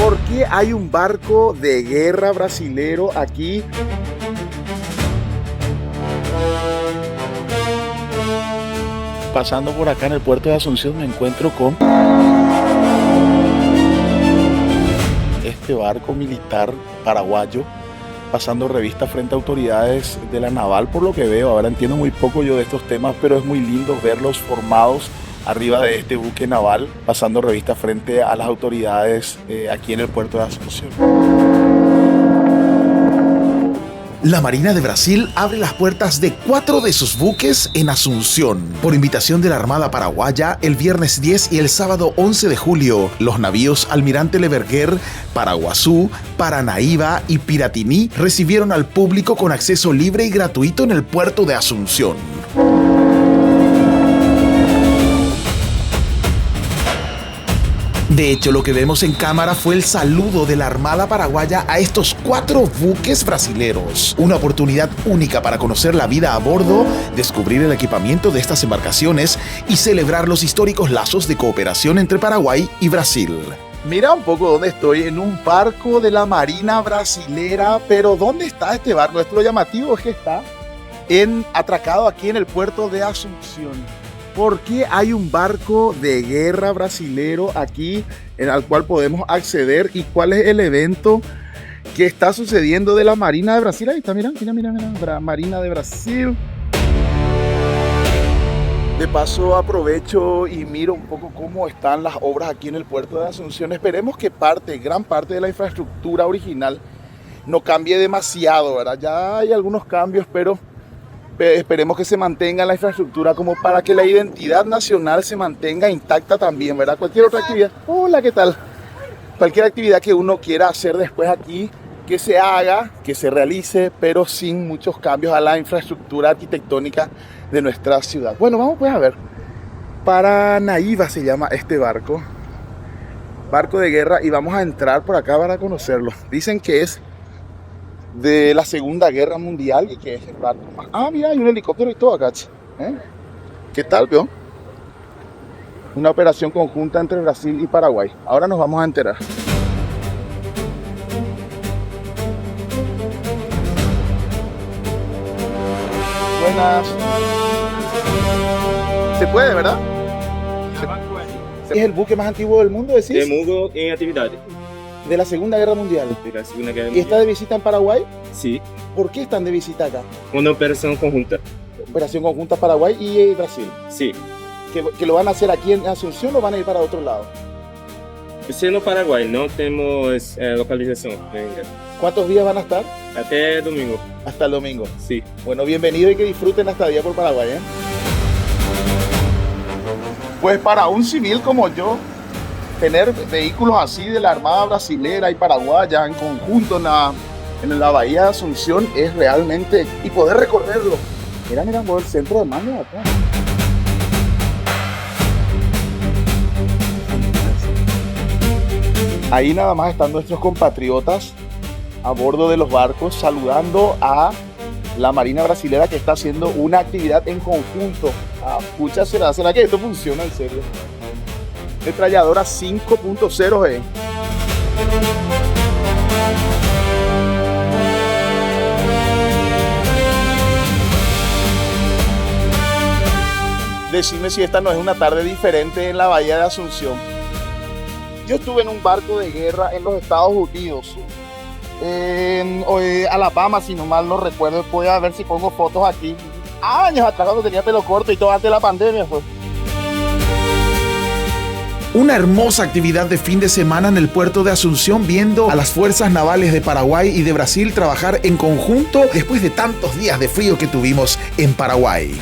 ¿Por qué hay un barco de guerra brasilero aquí? Pasando por acá en el puerto de Asunción me encuentro con este barco militar paraguayo pasando revista frente a autoridades de la naval, por lo que veo. Ahora entiendo muy poco yo de estos temas, pero es muy lindo verlos formados arriba de este buque naval, pasando revista frente a las autoridades aquí en el puerto de Asunción. La Marina de Brasil abre las puertas de 4 de sus buques en Asunción. Por invitación de la Armada Paraguaya, el viernes 10 y el sábado 11 de julio, los navíos Almirante Leverguer, Paraguazú, Paranaíba y Piratini recibieron al público con acceso libre y gratuito en el puerto de Asunción. De hecho, lo que vemos en cámara fue el saludo de la Armada Paraguaya a estos 4 buques brasileros. Una oportunidad única para conocer la vida a bordo, descubrir el equipamiento de estas embarcaciones y celebrar los históricos lazos de cooperación entre Paraguay y Brasil. Mira un poco dónde estoy, en un barco de la Marina brasilera, pero ¿dónde está este barco? Esto lo llamativo es que está atracado aquí en el puerto de Asunción. ¿Por qué hay un barco de guerra brasilero aquí al cual podemos acceder? ¿Y cuál es el evento que está sucediendo de la Marina de Brasil? Ahí está, mira, Marina de Brasil. De paso aprovecho y miro un poco cómo están las obras aquí en el puerto de Asunción. Esperemos que gran parte de la infraestructura original no cambie demasiado, ¿verdad? Ya hay algunos cambios, pero esperemos que se mantenga la infraestructura como para que la identidad nacional se mantenga intacta también, ¿verdad? Cualquier otra actividad, hola, ¿qué tal? Cualquier actividad que uno quiera hacer después aquí, que se haga, que se realice, pero sin muchos cambios a la infraestructura arquitectónica de nuestra ciudad. Bueno, vamos pues a ver. Paranaíba se llama este barco de guerra, y vamos a entrar por acá para conocerlo. Dicen que es de la Segunda Guerra Mundial y que es el barco más... Ah, mira, hay un helicóptero y todo acá. ¿Qué tal, peón? Una operación conjunta entre Brasil y Paraguay. Ahora nos vamos a enterar. Buenas. Se puede, ¿verdad? ¿Es el buque más antiguo del mundo, decís? De mundo en actividad. De la Segunda Guerra Mundial. De la Segunda Guerra ¿Y Mundial. está de visita en Paraguay? Sí. ¿Por qué están de visita acá? Una operación conjunta. Operación conjunta Paraguay y Brasil. Sí. ¿Que lo van a hacer aquí en Asunción o van a ir para otro lado? Siendo Paraguay, no tenemos localización. ¿Cuántos días van a estar? Hasta el domingo. Hasta el domingo. Sí. Bueno, bienvenido y que disfruten la estadía por Paraguay, ¿eh? Pues para un civil como yo, tener vehículos así de la Armada brasilera y paraguaya en conjunto en la bahía de Asunción es realmente... y poder recorrerlo. Mira, por el centro de mando de acá. Ahí nada más están nuestros compatriotas a bordo de los barcos saludando a la Marina brasilera, que está haciendo una actividad en conjunto. Pucha, ¿será que esto funciona en serio? Metralladora 5.0 Decime si esta no es una tarde diferente en la bahía de Asunción. Yo estuve en un barco de guerra en los Estados Unidos, en Alabama, si no mal no recuerdo. Voy a ver si pongo fotos aquí. Años atrás, cuando tenía pelo corto y todo antes de la pandemia, pues. Una hermosa actividad de fin de semana en el puerto de Asunción, viendo a las fuerzas navales de Paraguay y de Brasil trabajar en conjunto después de tantos días de frío que tuvimos en Paraguay.